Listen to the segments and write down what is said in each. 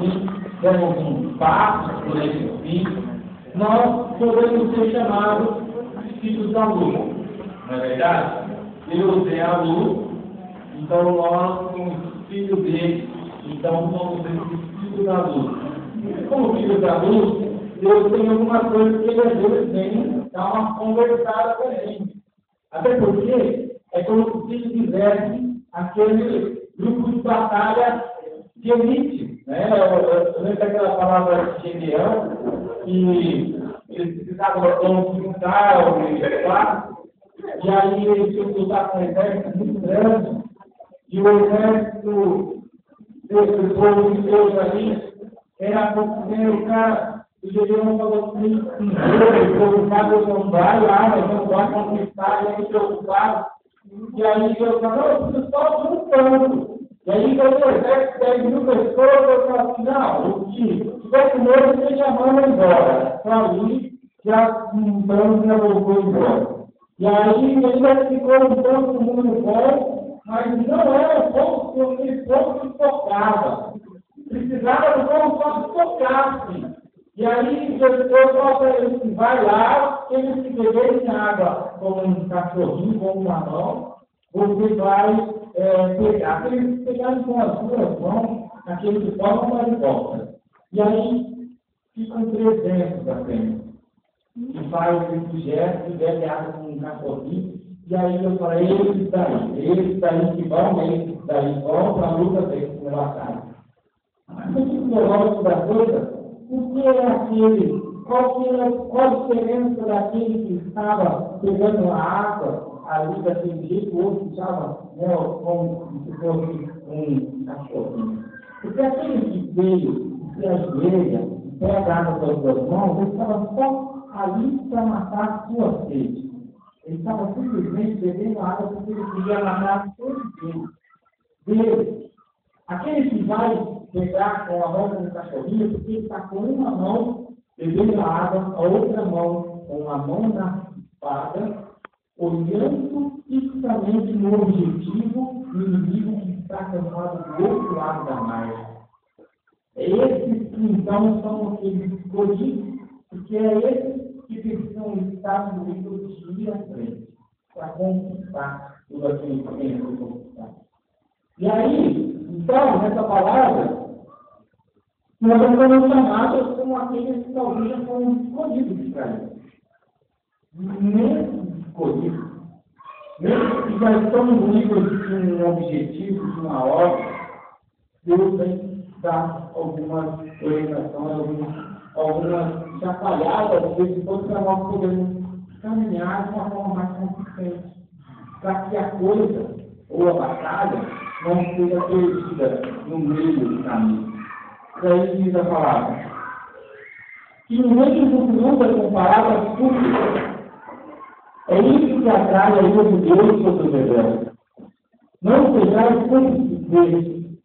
assim, demos um passo por esse fim, nós podemos ser chamados filhos da luz. Não é verdade? Deus é a luz, então nós somos filhos dele, então somos filhos da luz. E como filhos da luz, Deus tem alguma coisa que ele às vezes vem dar uma conversada com a gente. Até porque é como se tivesse aquele grupo de batalha de elite. Né? Eu lembro daquela palavra de Gedeão, que eles precisavam de um carro, e aí eles tinham que lutar com um exército muito grande, e o exército desse povo de Deus ali era o cara. O Gedeão falou assim, o povo não vai lá, nós não vai conquistar, e aí preocupado. E aí Deus falou, não, eu preciso só de um tanto. E aí quando o exército 10.000 pessoas, eu falo assim, não, se tiver com medo, você já manda embora. Então ali, já um tanto já voltou embora. E aí ele ficou um tanto mundo bom, mas não era o povo que tocava. Precisava do povo só que tocasse. E aí, Deus falou para ele que vai lá, se ele se beber água como um cachorrinho, como uma mão, você vai pegar. Se eles pegarem com as duas mãos, aquele que toma, vai de volta. E aí, ficam 300 apenas. E faz esse gesto, e bebe água com um cachorrinho. E aí eu falei, eles daí que vão, eles daí vão para a luta deles com a casa. Mas o psicológico da coisa, o que é aquele? Qual a diferença daquele que estava pegando a água ali daquele jeito, o outro estava como se fosse um cachorrinho? Porque aquele que veio, se ajoelha, pega a água pelas duas mãos, ele estava só ali para matar a sua sede. Ele estava simplesmente bebendo água porque ele queria matar a sua sede. Deus, aquele que vai pegar com a mão como um cachorrinho, porque ele está com uma mão bebendo a água, a outra mão com a mão na espada, olhando fixamente no objetivo do inimigo que está cansado do outro lado da margem. Esses que então são aqueles escolhidos, porque é esses que precisam estar no livro de ir à frente, para conquistar tudo aquilo que tem que conquistar. E aí, então, nessa palavra, nós estamos chamados como aqueles que talvez já foram escolhidos de Israel. Mesmo escolhidos, mesmo que já estão livres de um objetivo, de uma ordem, Deus vem dar algumas orientações, algumas chapalhadas, às vezes, para nós podermos caminhar de uma forma mais consistente, para que a coisa ou a batalha não seja perdida no meio do caminho. Daí diz a palavra que no meio do mundo com palavras públicas é isso que atrai a ira de Deus sobre os rebeldes. Não sejais cúmplices deles.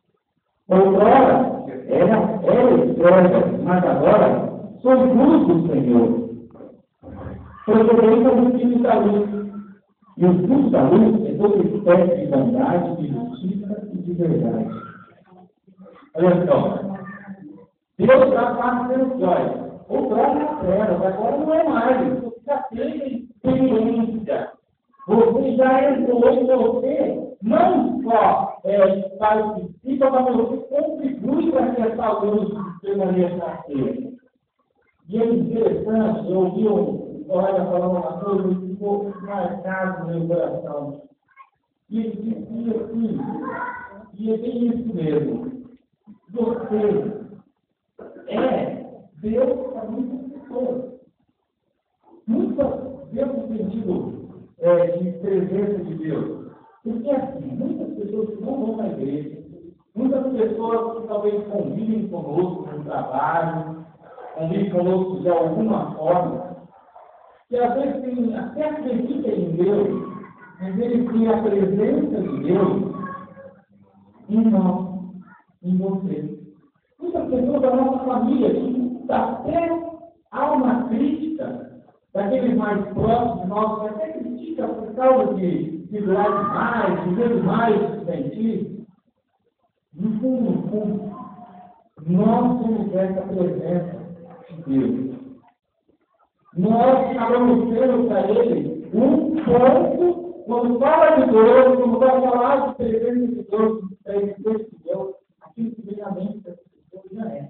Outrora era estranha, mas agora sois luz do Senhor. Procurei como filhos da luz. E o fruto da luz é toda espécie de bondade, de justiça e de verdade. Olha só. Deus está fazendo glória. Outrora na terra, agora não é mais. Você já teve experiência. Você já entrou em você. Não só participa, mas você contribui para que essa luz permaneça acesa. E é interessante, eu ouvi um colega falando uma coisa que ficou marcado no meu coração. E ele dizia assim, e é bem isso mesmo. Você Deus para muitas pessoas. Muitas vezes no sentido de presença de Deus. Porque assim, muitas pessoas que não vão na igreja, muitas pessoas que talvez convivem conosco no trabalho, convivem conosco de alguma forma, que às vezes até acreditam em Deus, mas eles têm a presença de Deus em nós, em você. Muitas pessoas da nossa família que até há uma crítica daqueles mais próximos de nós, que até critica por causa de doar demais, de ver demais, de sentir. No fundo, nós temos essa presença de Deus. Nós acabamos sendo para Ele um ponto, quando fala de Deus, quando vai falar de presença de Deus, de Deus, aquilo que vem à mente das pessoas já é.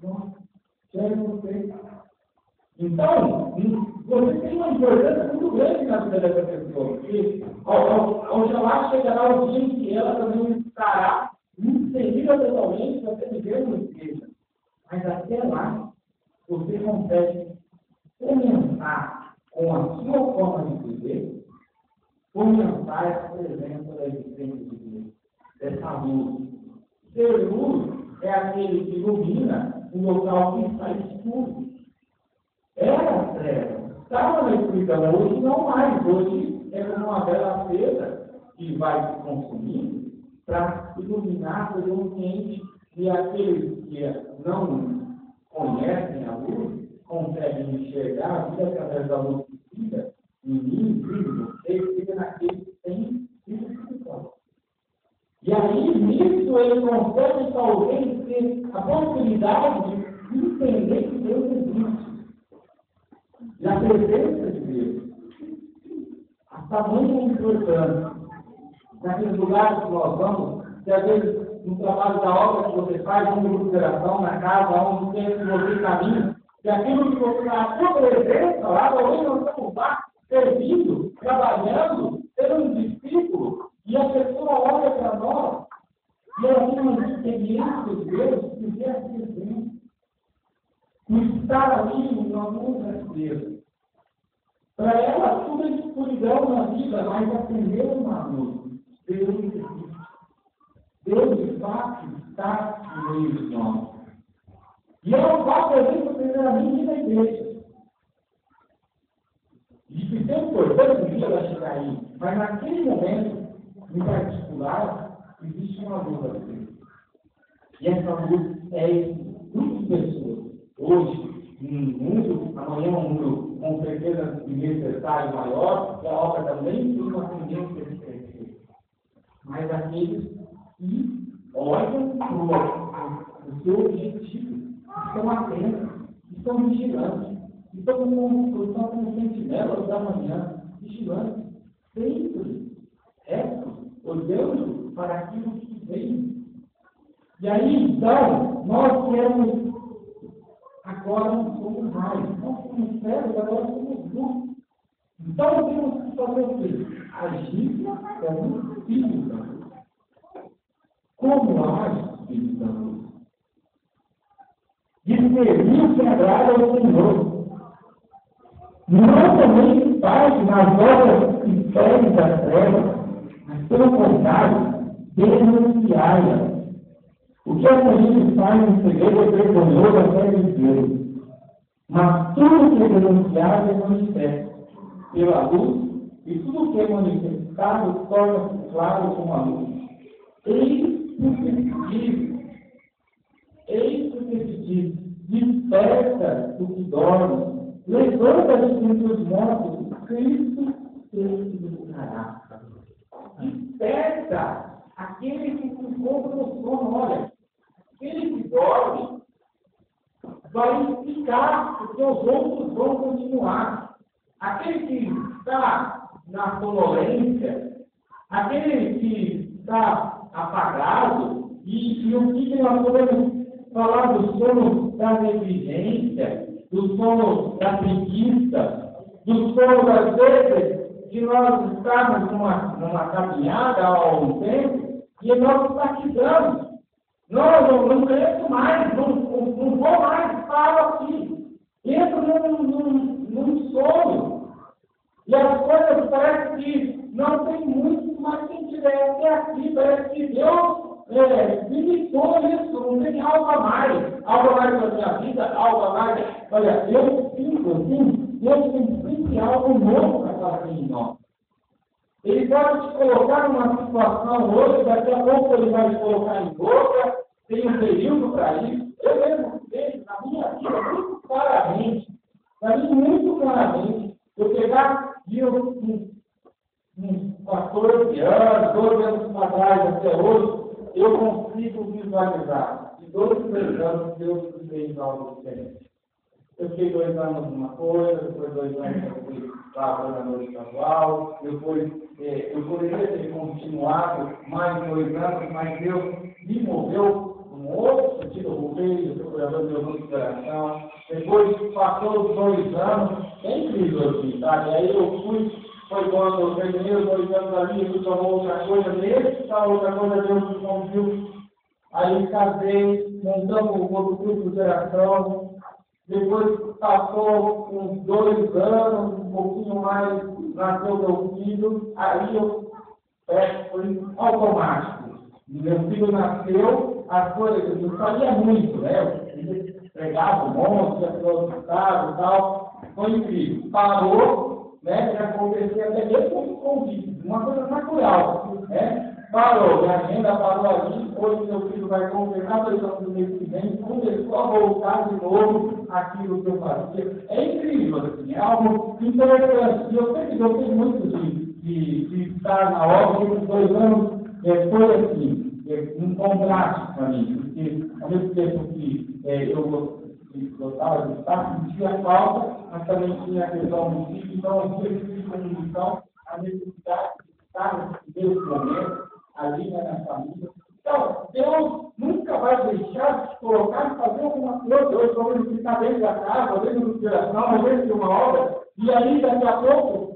Nós já é você. Então, você tem uma importância muito grande na vida dessa pessoa, porque Oxalá chegará o dia em que ela também estará inserida totalmente para ser vivendo na igreja. Mas até lá, você consegue comentar com a sua forma de viver, comentar essa presença da existência de Deus, dessa luz. Ser luz é aquele que ilumina um local que está escuro. Era treva. Estava na escuridão, hoje não mais. Hoje é como uma vela acesa que vai se consumindo para iluminar todo o ambiente e aqueles que não conhecem a luz conseguem enxergar a vida através da luz que fica em mim, em você, fica naquele que tem vida espiritual. E aí, nisso, ele consegue talvez ter a possibilidade de entender que Deus existe. E a presença de Deus está muito importante. Naqueles lugares que nós vamos, que às vezes no trabalho da obra que você faz, no grupo de oração, na casa, onde tem que você caminha, e aquilo que você está, a sua presença lá, talvez nós estamos lá, servindo, trabalhando, sendo um discípulo, e a pessoa olha para nós, e ela tem uma experiência de Deus, que vê a presença. O estar ali nós vamos receber. Para ela, tudo é escuridão na vida, mas acendeu uma luz. Deus existe. Deus, de fato, está no meio de nós. E ela faz isso primeiramente na igreja. E que tem importante um dia ela chegar aí. Mas naquele momento, em particular, existe uma luz ali. E essa luz é muitas pessoas. Hoje, no mundo, amanhã um mundo com certeza necessário maior, e a obra também tem uma tendência de crescer. Mas aqueles que olham para o seu objetivo, estão atentos, estão vigilantes, estão como sentinelas da manhã, vigilantes, sempre retos, olhando para aquilo que vem. E aí, então, nós temos agora não somos mais. Nós somos cegos, agora somos luz. Então temos que fazer o quê? Agir como filhos da luz. Como age o filho da luz? Discernir o que agrada ao Senhor. Não também parte nas obras que ferem das trevas, mas pelo contrário, denunciai-as. O que a gente faz em segredo é vergonhoso até de Deus. Mas tudo que é denunciado é manifesto pela luz, e tudo que é manifestado torna-se claro como a luz. Eis o que se diz, desperta o que dorme, levanta-te entre os mortos, Cristo te iluminará. Desperta aquele que se encontra no sono, olha, aquele que dorme vai ficar, porque os outros vão continuar. Aquele que está na sonolência, aquele que está apagado, e o que nós podemos falar do sono da negligência, do sono da preguiça, do sono às vezes de nós estarmos numa caminhada há algum tempo, e nós praticamos. Não cresço mais, não vou mais, paro aqui. Entro num sono. E as coisas parecem que não tem muito, mas quem tiver até aqui, parece que Deus limitou isso, não tem algo a mais da minha vida, algo a mais. Olha, eu sinto assim, Deus tem sempre algo novo para fazer em nós. Ele pode te colocar numa situação hoje, daqui a pouco ele vai te colocar em outra, tem um período para isso. Eu mesmo vejo na minha vida muito claramente, para mim muito claramente, eu pegar de uns 14 anos, 12 anos atrás até hoje, eu consigo visualizar de 12 2 anos, Deus fez algo diferente. Eu fiquei 2 anos numa coisa, depois 2 anos eu fui para a governador estadual, depois eu poderia ter continuado mais 2 anos, mas Deus me moveu num outro sentido. Eu voltei, eu fui procurador de recuperação, depois passou os 2 anos, é incrível assim, sabe? Aí eu fui, foi quando eu terminei os 2 anos ali, eu fui para outra coisa, mesmo para outra coisa, Deus me conduziu. Aí casei, montamos um outro grupo de geração. Depois passou uns 2 anos, um pouquinho mais, nasceu meu filho. Aí foi automático. Meu filho nasceu, as coisas, não sabia muito, né? Eu pregava um monte, ia para outro estado e tal. Foi incrível. Parou, né? Já aconteceu até mesmo com convite, uma coisa natural, né? Parou, minha agenda parou ali, hoje meu filho vai completar 2 anos do mês que vem, começou a voltar de novo aquilo que eu fazia. É incrível, assim, é algo interessante. E eu sempre gostei muito de estar na obra, esses 2 anos foi assim, um contraste para mim, porque ao mesmo tempo que eu gostava de estar, sentia falta, mas também tinha a questão do filho, então eu tinha que comunicação, a necessidade de estar nesse momento, ali na família. Então, Deus nunca vai deixar de te colocar e fazer alguma coisa. Hoje vamos ficar dentro da casa, dentro do coração, dentro de uma obra, e aí daqui a pouco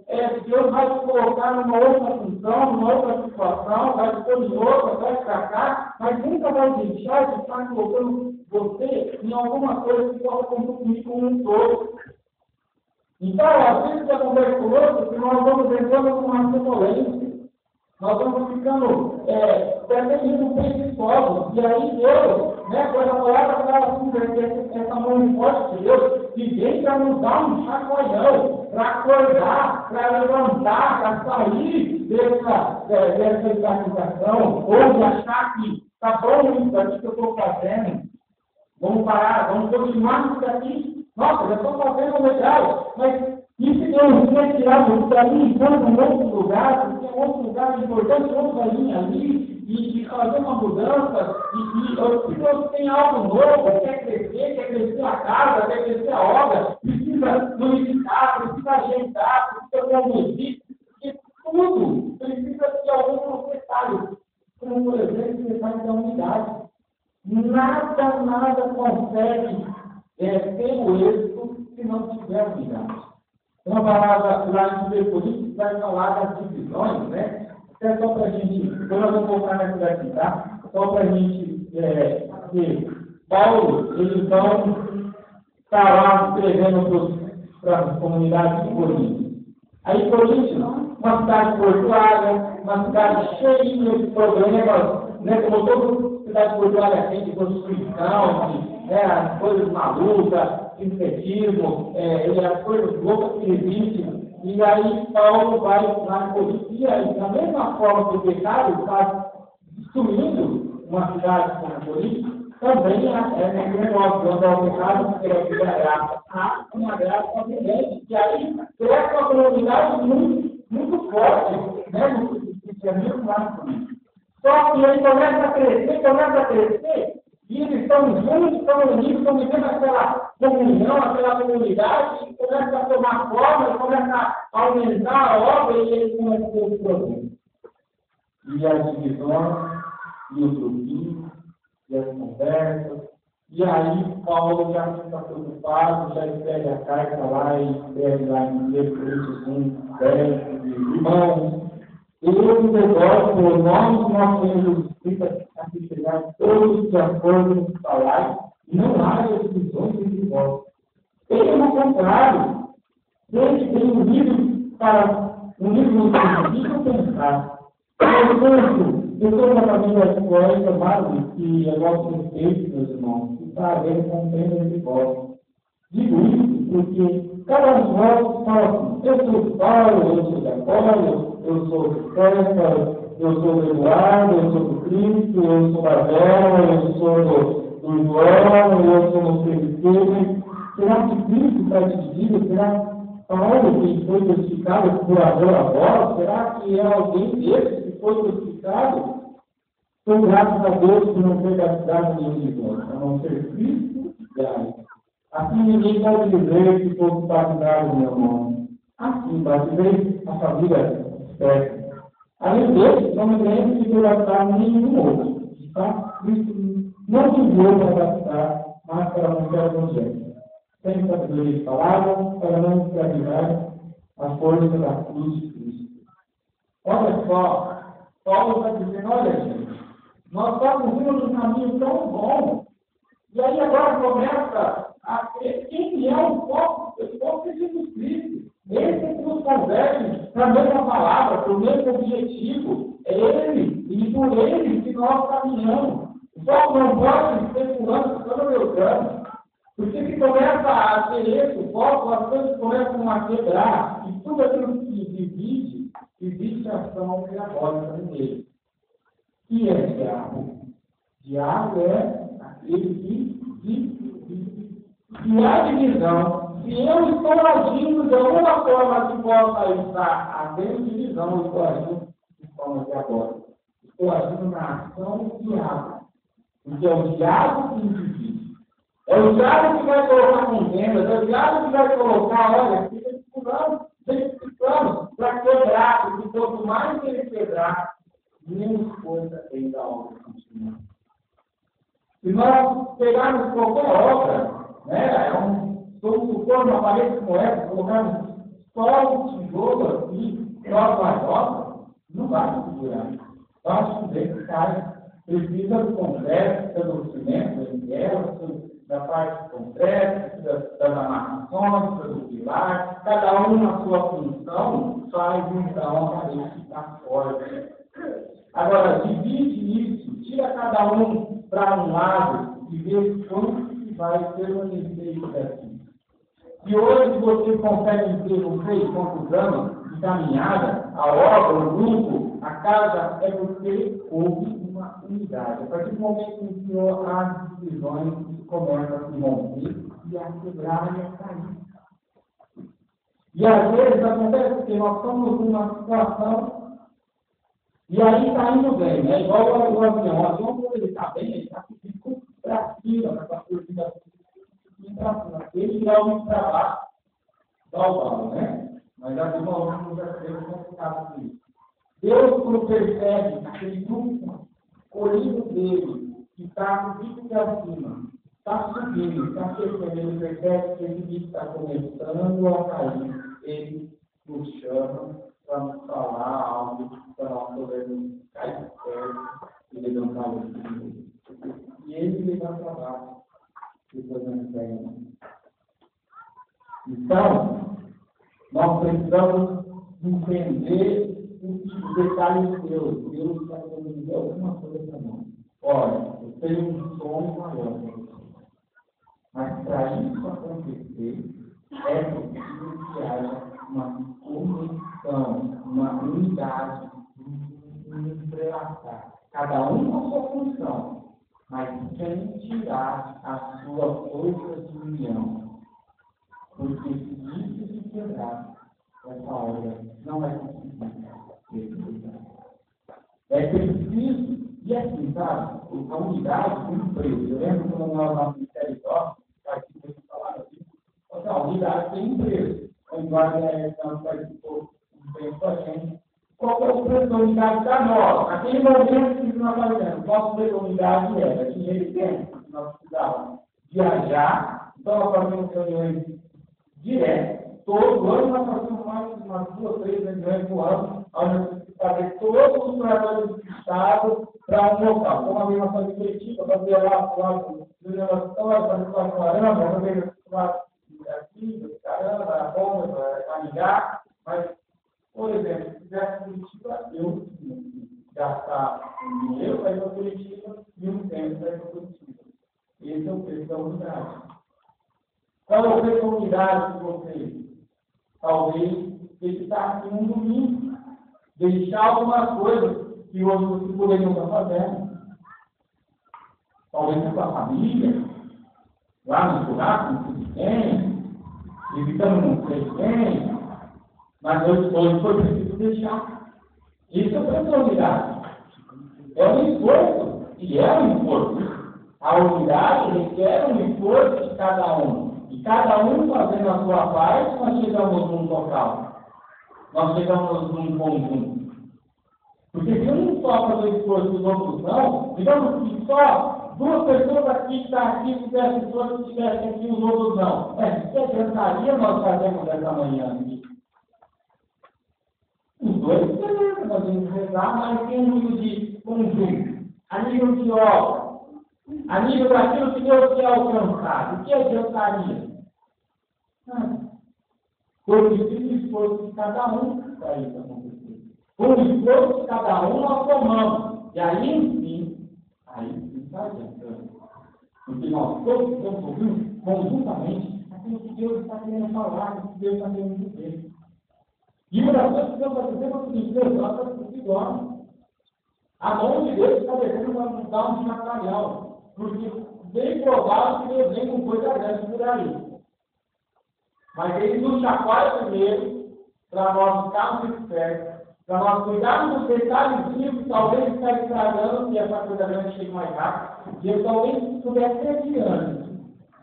Deus vai te colocar numa outra função, numa outra situação, vai te pôr em outra, vai te tratar, mas nunca vai deixar de estar colocando você em alguma coisa que possa contribuir com um todo. Então, às vezes acontece conosco que nós vamos entrando numa turbulência. Nós vamos ficando pretendendo preguiçosos. E aí Deus, né, quando a palavra fala assim, essa mão forte de Deus, que vem para nos dar um chacoalhão, para acordar, para levantar, para sair dessa estagnação, ou de achar que está bom isso aqui que eu estou fazendo. Vamos parar, vamos continuar isso aqui. Nossa, já estou fazendo legal, mas e se Deus quer tirar você ali e pôr em outro lugar, porque é outro lugar importante, outra linha ali, e fazer uma mudança, se Deus tem algo novo, quer crescer a casa, quer crescer a obra, precisa unificar, precisa ajeitar, precisa conduzir, porque tudo precisa de algum proprietário, como por exemplo, o detalhe da unidade. Nada consegue ter o êxito se não tiver unidade. Uma palavra lá em Deuteronômio vai falar das divisões, né? Até só para a gente, depois nós vamos voltar nessa daqui, tá? Só para a gente ver. Paulo, ele então está lá escrevendo para as comunidades de Corinto. Aí Corinto, uma cidade portuária, uma cidade cheia de problemas, né? Como toda cidade portuária tem de prostituição, as coisas malucas, sintetismo, as coisas loucas que existem. E aí Paulo vai lá em Corinto, e aí, da mesma forma que o pecado está destruindo uma cidade como Corinto, também é negócio, quando é o pecado, que é a graça. Há uma graça diferente, que aí cresce uma comunidade muito forte, né, no cristianismo lá no Corinto. Só que ele começa a crescer, e eles estão juntos, estão unidos, estão vivendo aquela comunhão, aquela comunidade, e começa a tomar forma, começa a aumentar a obra, e eles começam a ter os problemas. E as divisões, e os grupinhos, e as conversas, e aí Paulo já fica preocupado, já escreve a carta lá, e escreve lá em 1 Coríntios 1, 10, irmãos, eu me devoto por nome do nosso Senhor Jesus Cristo a que chegar todos de acordo com o salário, e não há divisões entre vós. Pelo contrário, Deus tem um livro para um livro no pensar. Portanto, eu sou da família histórica, mas que é nosso respeito, meus irmãos, que está havendo compreendo entre vós. Digo isso porque cada um de nós fala assim, eu sou Paulo, eu sou de Apolo, eu sou de César, eu sou do Eduardo, eu sou do Cristo, eu sou da Bela, eu sou do João, eu sou do Felipe. Será que Cristo está dividido? Será Paulo que foi crucificado por amor a vós? Será que é alguém desse que foi crucificado? Sou grato a Deus por não ter gastado nenhum de nós, a não ser Cristo e Gás. Assim ninguém pode dizer que fosse batizado no meu nome. Assim, batizei a família certa. Além dele, não me lembro de ter batizado nenhum outro. De fato, Cristo não me enviou para batizar, mas para mostrar o Evangelho. Sem sabedoria de palavras, para não escravizar a força da cruz de Cristo. Olha só, Paulo está dizendo, olha gente, nós estamos indo num caminho tão bom, e aí agora começa a ter quem é o foco de Jesus Cristo. Esse que nos converte para a mesma palavra, para o mesmo objetivo. É Ele, e por Ele que nós caminhamos. Só não pode ser fulano, fulano Beltrano. Porque se começa a ter esse o foco, as coisas começam a quebrar, e tudo aquilo que divide, existe ação diabólica no meio. E é diabo. Diabo é aquele que divide. E a divisão, se eu estou agindo de alguma forma que possa estar havendo divisão, eu estou agindo de forma diabólica. Estou agindo na ação do diabo. Porque é o diabo que divide. É o diabo que vai colocar contendas, é o diabo que vai colocar, olha, fica discutindo, para quebrar, porque quanto mais ele quebrar, menos força tem da obra continuar. Se nós pegarmos qualquer obra, né, vamos supor uma parede como essa, colocarmos só um tijolo assim, só uma roda, não vai segurar. Vai chover, que cai. Precisa do concreto, precisa do cimento, da parte do concreto, das amarrações, do pilar, cada um na sua função faz então a parede ficar forte. Agora, divide isso, tira cada um para um lado e vê quanto que vai permanecer isso aqui. E hoje você consegue ter um 3 pontos anos de caminhada, a obra, o grupo, a casa, é porque houve uma unidade. A partir do momento em que as divisões começam a se romper e a quebrar e a cair. E às vezes acontece que nós estamos numa situação e aí está indo bem, né? Igual o avião. O avião, quando ele está bem, ele está ficando para cima, para a curva para cima. Ele realmente para baixo, dá o pau, né? Mas a turma não já teve complicado com isso. Deus, quando percebe aquele grupo colhido dele, que está com o bico para cima, está subindo, está crescendo, ele percebe que esse bico está começando a cair, ele nos chama para nos falar algo, para nós podermos cair perto e levantar o filho. E ele levanta a barra, depois não pega. Então, nós precisamos entender os detalhes de Deus. Deus está querendo dizer alguma coisa para nós. Olha, eu tenho um sonho maior para você. Mas para isso acontecer, é preciso que haja uma conexão, uma unidade, um entrelaçar. Cada um com a sua função, mas sem tirar a sua força de união. Porque se isso se quebrar, essa obra não vai conseguir ser. É preciso, e assim, sabe, a unidade do emprego. Eu lembro quando nós no Ministério Top, aqui foi falado assim, a unidade tem emprego. O Eduardo não participou um tempo com a gente. Qual é o preço da unidade da nós? Aquele momento que nós estamos fazendo, nosso preço da unidade era dinheiro e tempo, que nós precisávamos viajar, então nós fazíamos reuniões direto. Todo ano nós fazemos mais umas 2, 3 reuniões no ano, onde nós temos que fazer todos os trabalhos do Estado para um local. Como a mesma coisa coletiva, fazer lá do História, fazer lá com Arama, fazer lá aqui, caramba, a bomba, a ligar. Mas, por exemplo, se fizesse Curitiba, eu gastar um dinheiro para ir para Curitiba e um tempo para ir para Curitiba. Esse é o preço da unidade. Qual é o preço da unidade de vocês? Talvez estar aqui um domingo, deixar algumas coisas que hoje vocês poderiam estar fazendo. Talvez com a família, lá no churrasco, não sei quem, visitando não sei quem, mas hoje foi preciso deixar. Isso é preço da unidade. É um esforço, e é um esforço. A unidade requer um esforço de cada um. E cada um fazendo a sua parte, nós chegamos num total. Nós chegamos num conjunto. Porque se um só faz o esforço e os outros não, digamos que só duas pessoas aqui que estão aqui fizessem esforço e tivessem aqui, os outros não. Que adiantaria nós fazermos essa manhã aqui? Os dois, beleza, nós vamos rezar, mas tem um nível de conjunto, a nível de obra. A nível daquilo que Deus quer alcançar, o que adiantaria? Foi preciso esforço de cada um para isso acontecer. Com o esforço de cada um, nós tomamos. E aí está adiantando. Porque nós todos estamos ouvindo conjuntamente aquilo que Deus está querendo falar, aquilo que Deus está querendo dizer. E uma das coisas que Deus vai dizer é o seguinte: Deus, nós estamos que dormem. A mão de Deus está descendo para nos dar um chacoalhão. Porque bem provável que Deus vem com coisa grande por aí. Mas ele nos chacoalha primeiro, para nós ficarmos espertos, para nós cuidarmos dos detalhezinhos que talvez está estragando, que essa coisa grande chegue mais rápido, e eu talvez pudesse ser de antes.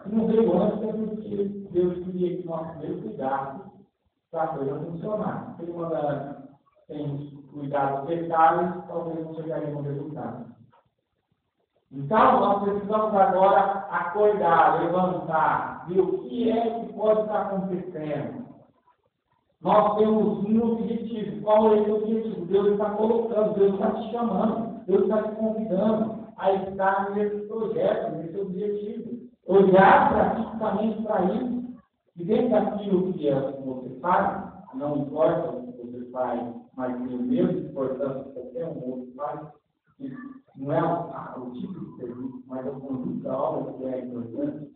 Se não veio antes, é porque Deus queria que nós primeiro cuidássemos para a coisa funcionar. Se ele manda antes, sem cuidar dos detalhes, talvez não chegaria no resultado. Então, nós precisamos agora acordar, levantar, ver o que é que pode estar acontecendo. Nós temos um objetivo. Qual é esse objetivo? Deus está colocando, Deus está te chamando, Deus está te convidando a estar nesse projeto, nesse objetivo. Olhar praticamente para isso. E dentro daquilo que você faz, não importa o que você faz, mas tem o mesmo importância que qualquer um outro faz. Não é o tipo de serviço, mas o conjunto da obra que é importante.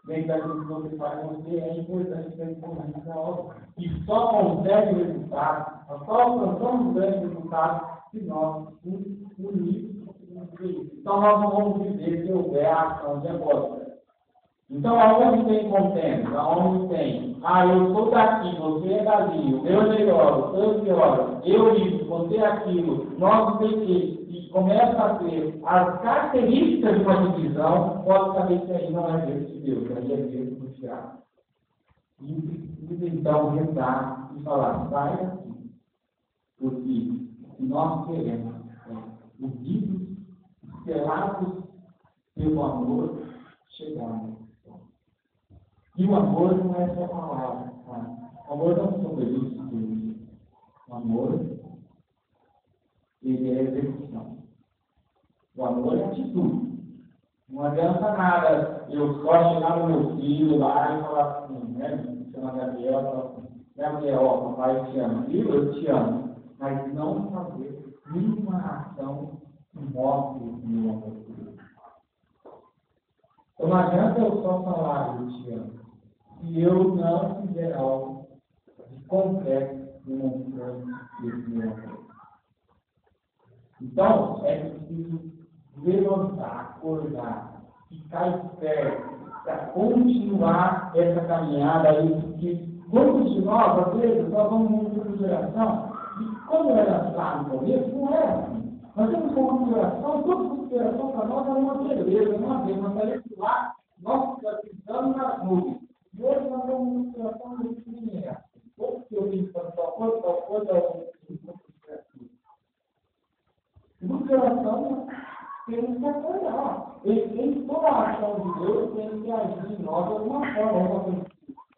Dentro daquilo que você faz, você é importante para o conjunto da obra. E só consegue o resultado, nós só alcançamos grandes resultados se nós nos unirmos. Então, nós não vamos viver se houver a ação diabólica. Então, aonde tem consenso? Aonde tem? Eu sou daqui, você é dali, o meu é melhor, o seu é pior, eu isso, você é aquilo, nós não sei o quê. E começa a ter as características de uma divisão, pode saber que aí não é Deus de Deus, aí é Deus do diabo. E precisa então rezar e falar, sai daqui. Porque nós queremos unidos, selados pelo amor, chegarmos. E o amor não é só palavra. O amor não são delícias. O amor, ele é execução. O amor é atitude. Não adianta nada eu só chegar no meu filho lá e falar assim, né? Chama Gabriel e fala assim, Gabriel, papai te ama. Filho, eu te amo. Mas não fazer nenhuma ação que mostre o meu amor por ele. Então não adianta eu só falar, eu te amo. Se eu não fizer algo de concreto demonstrando esse meu amor. Então, é preciso levantar, acordar, ficar esperto para continuar essa caminhada aí, porque muitos de nós, às vezes, nós vamos muito por geração, e como era lá no começo, não era assim. Nós temos uma geração, toda a geração para nós era uma beleza, uma vez, nós saímos lá, nós precisamos nas nuvens. E hoje nós temos uma situação muito pequena. Ou que eu digo para tal coisa, ou coração temos que acordar. Em toda a ação de Deus tem que agir em nós de alguma forma.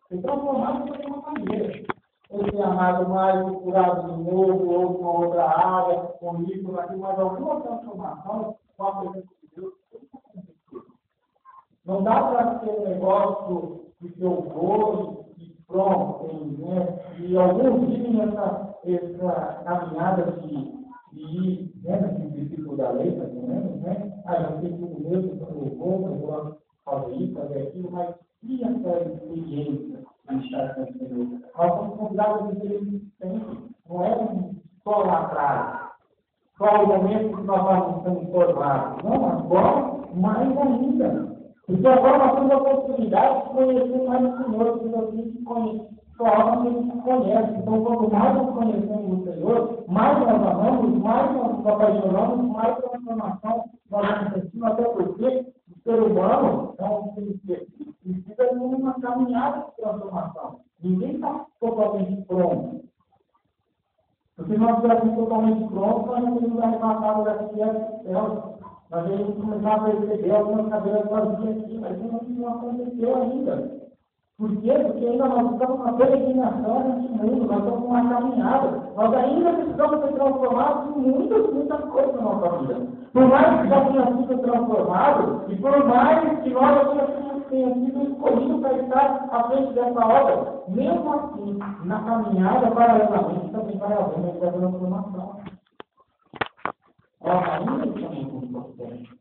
Se transformar em uma maneira. Ou ser amado mais, ou curado de novo, ou com outra área, com isso, mas alguma transformação com a presença de Deus. Não dá para ser um negócio que eu vou e pronto, né? E alguns vivem essa caminhada de ir, né, no princípio da lei, mais ou menos, né? Eu sei tudo mesmo, então eu vou fazer isso, fazer aquilo, mas e essa experiência de estar com o Senhor? Nós somos convidados a viver isso sempre. Não é só lá atrás, só o momento que nós vamos sendo formados. Não, agora, mais ainda. Então agora nós temos a possibilidade de conhecer mais o Senhor, porque nós temos que conhecer só quem se conhece. Então, quanto mais nós conhecemos o Senhor, mais nós amamos, mais nós nos apaixonamos, mais transformação nós acontecemos, até porque o ser humano é um ser que precisa de uma caminhada de transformação. Ninguém está totalmente pronto. Porque nós estivéssemos totalmente prontos, nós não teríamos arrebatado daqui até o céu. Nós teríamos começado a perceber algumas cadeiras vazias aqui, mas isso não aconteceu ainda. Por quê? Porque ainda nós estamos na peregrinação nesse mundo, nós estamos numa caminhada. Nós ainda precisamos ser transformados em muitas coisas na nossa vida. Por mais que já tenha sido transformado, e por mais que nós tenhamos sido escolhidos para estar à frente dessa obra, mesmo assim, na caminhada, paralelamente, também vai haver uma transformação. Nós ainda estamos com o processo.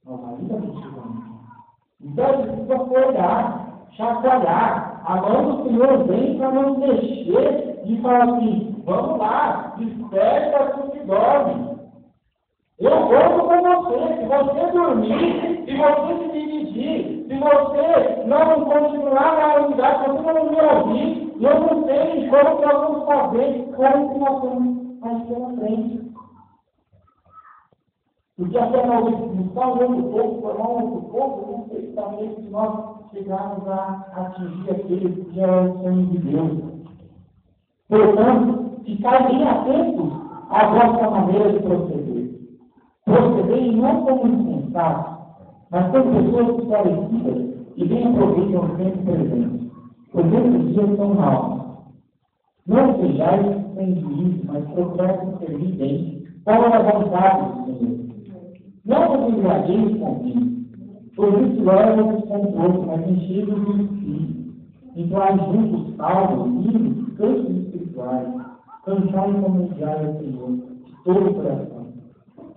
Nós ainda precisamos. Então, a gente precisa acordar, chacoalhar. A mão do Senhor vem para nos mexer e falar assim: vamos lá, desperta que dorme. Eu volto com você. Se você dormir, se você se dividir, se você não continuar na unidade, se você não me ouvir, eu não sei como que nós vamos fazer, como que nós vamos fazer na frente. Porque até nós buscar um outro povo, formar um outro povo, não sei também se nós chegarmos a atingir aquele que é o sonho de Deus. Portanto, ficar bem atentos à vossa maneira de proceder. Procederem não como insensatos, mas como pessoas esclarecidas que bem aproveitam o tempo presente. Pois esses dias são maus. Não sejais sem juízo, mas procurem servir bem, qual é a vontade do Senhor. Não vos embriagueis com vinho, pois isso leva-vos conforto, mas enchei-vos de espírito. Entrai juntos, salvos, livres, cantos espirituais, cantai como enviai ao Senhor, de todo o coração.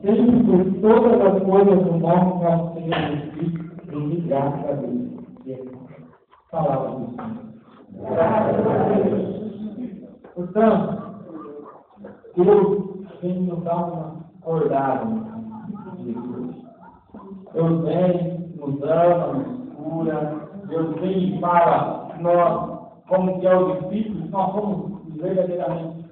Sempre por todas as coisas no nome do nosso Senhor Jesus Cristo, rende graças a Deus. E é palavra do Senhor. Graças a Deus. Portanto, Deus vem nos dar uma acordada. Deus vem, nos ama, nos cura. Deus vem e fala nós, como que é o discípulo, nós somos verdadeiramente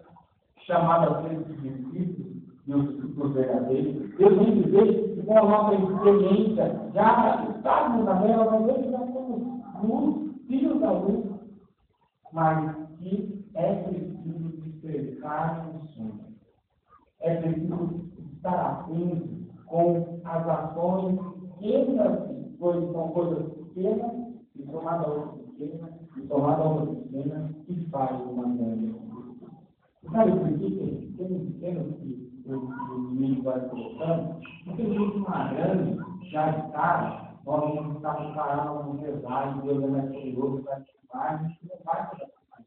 chamados a ser discípulos, e os discípulos verdadeiros. Deus vem dizer que com a nossa experiência, já estamos na terra, mas hoje já somos luz, filhos da luz, mas que é preciso despertar o sonho. É preciso estar atento com as ações pequenas, pois são coisas pequenas, e somada a outra pequena, e somada a outra pequena, que faz uma grande. Sabe por que tem pequenos que o inimigo vai colocando? Porque existe uma grande, já está, nós vamos estar preparados no pesar, e Deus é mais poderoso para ativar, a gente não vai fazer mais.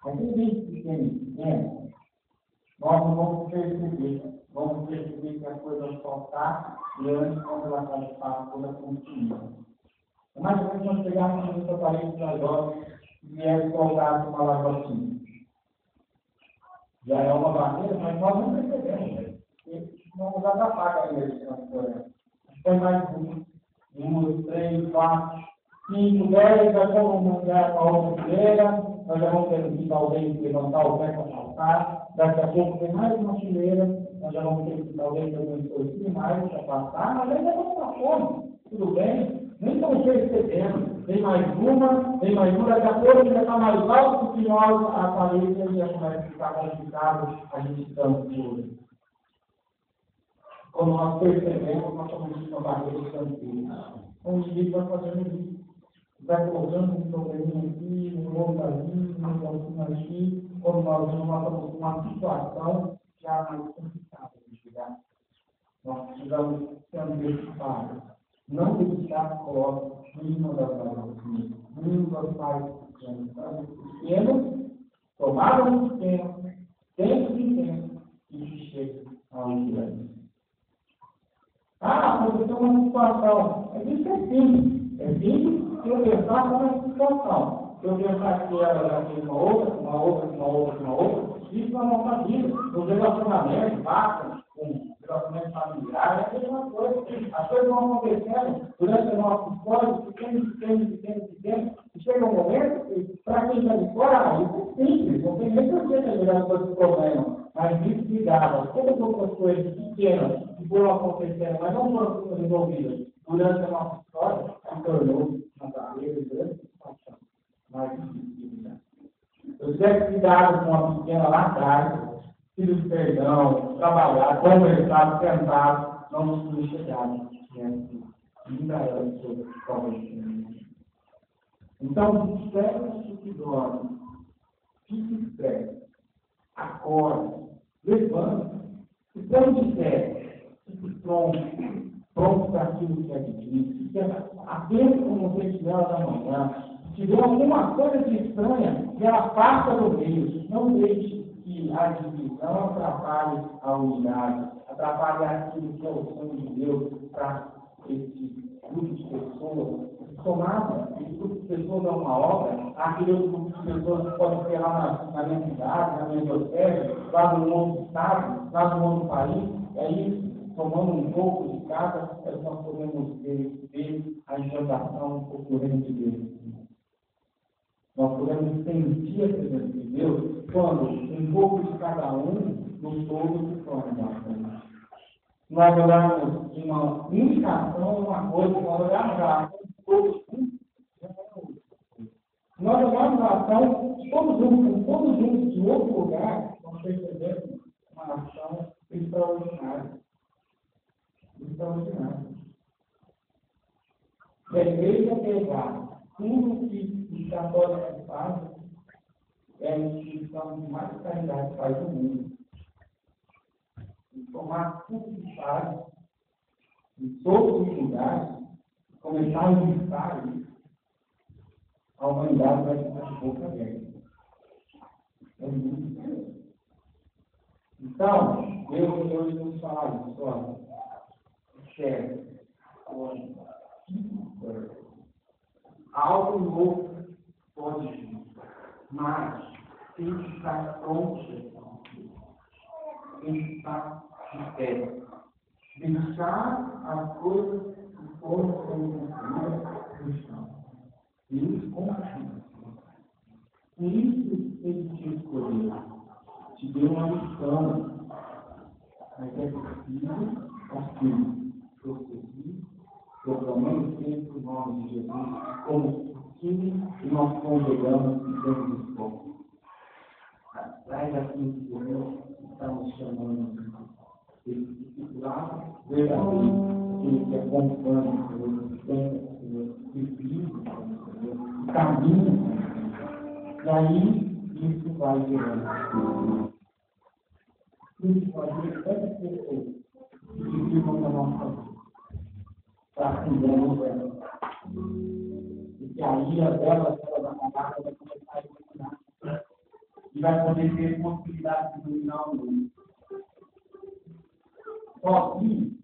Mas tem gente pequeno, nós não vamos perceber que a coisa só está grande quando ela está de fato toda contínua. É mais ou menos nós pegarmos um aparelho de lagoa e vier colocar uma lagocinha. Já é uma barreira, mas nós não percebemos. Não já está paga a energia transformada. Foi mais um, 2, 3, 4, 5, 10, já vamos mandar para outra fileira, nós já vamos permitir alguém levantar o pé para saltar. Daqui a pouco tem mais uma fileira, nós já vamos ter que talvez fazer um pouquinho mais para passar, mas ainda vamos para fome. Tudo bem? Nem estão percebendo. Tem mais uma, daqui a pouco já está mais alto que nós, a parede já começa a ficar complicado, a gente cansou. Quando nós percebemos, nós estamos uma barreira de canseiro. O indivíduo vai fazendo isso. Vai colocando um probleminha aqui, um outro ali, um pouquinho aqui, quando nós estamos com uma situação já mais complicada de chegar. Nós precisamos ser antecipados. Não deixar colocar nenhuma das nossas filhas, nenhuma das pais pequenos, tomaram tempo e que chega ao grande. Ah, mas isso é uma situação. Isso é simples. É simples se eu pensar numa situação. Se eu pensar que ela já tem uma outra, isso na nossa vida. Os relacionamentos, basta com relacionamento familiar, é a mesma coisa. As coisas vão acontecendo durante a nossa história, pequeno, e chega um momento gerando outros problemas, mas desligadas, todas outras coisas pequenas que foram acontecendo, mas não foram resolvidas durante a nossa história, se tornou uma barreira grande situação mais difícil. Né? Eu tivesse cuidado com uma pequena lá atrás, pedido de perdão, trabalhar, conversar, sentar, não nos chegado. Ainda é o seu problema. Então, espere que dorme. Fique esperto. Acorda. Levanta. Se não disser, fique pronto para aquilo que é difícil. Atento como você estiver da manhã. Se tiver alguma coisa de estranha, ela passa do meio. Não deixe que a divisão atrapalhe a unidade, atrapalhe aquilo que é o sonho de Deus para esse grupo de pessoas. Somado, esse grupo de pessoas é uma obra, aquele outro grupo de pessoas que pode ser lá na minha cidade, na minha diocese, lá no outro estado, lá no outro país, é isso. Tomando um pouco de cada, nós podemos ver a implantação ocorrendo de Deus. Nós podemos sentir a presença de Deus quando um pouco de cada um no todo se torna bastante. Nós olhamos de uma indicação, uma coisa, nós olhamos a ação de todos juntos, nós olhamos a ação de todos juntos de outro lugar, nós percebemos uma ação extraordinária. A igreja pegar tudo que os católicos fazem é a instituição de mais caridade que faz no mundo. E tomar tudo que faz, em todos os lugares, começar a listar isso, a humanidade vai ficar de boca aberta. É muito sério. Então, eu não falo isso, olha, sério, olha, algo novo pode vir, mas tem que estar pronto, tem que estar de pé. Deixar as coisas que foram construídas no chão. Deus confia. Por isso ele te escolheu. Te deu uma missão. Mas é preciso, assim, prosseguir, proclamando sempre o nome de Jesus, como que nós congregamos e temos esforço. Atrás daquilo que Deus está nos chamando. Esse discipulado verdadeiro, aquele que acompanha o Senhor, que tem o Senhor, que vive o Senhor, que caminha. E aí, isso vai gerando. Isso vai gerando tantas pessoas que vivam na nossa vida. Para cuidando delas. E que a ira delas, ela vai começar a iluminar. E vai poder ter possibilidade de iluminar o mundo. Sozinho,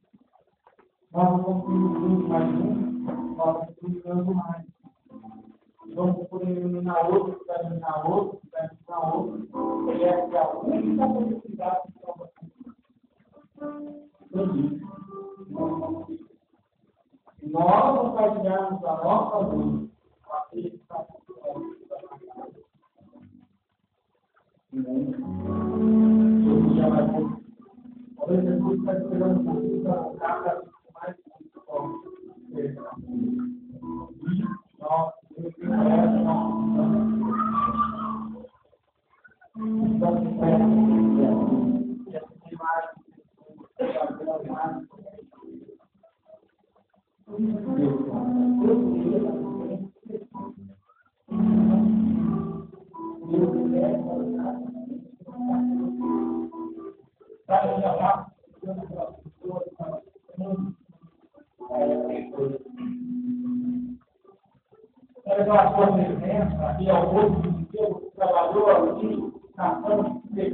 nós não conseguimos muito mais um, nós precisamos mais. Vamos poder iluminar outro, que vai iluminar outro, que vai iluminar outro. E essa é a única possibilidade de salvação. Se nós compartilharmos a nossa luz com aquele que está por o dia vai por. Talvez Jesus está esperando um pouquinho para voltar para mais forte. E nós reconhecemos a sua presença e ao outro que trabalhou ali, na ação de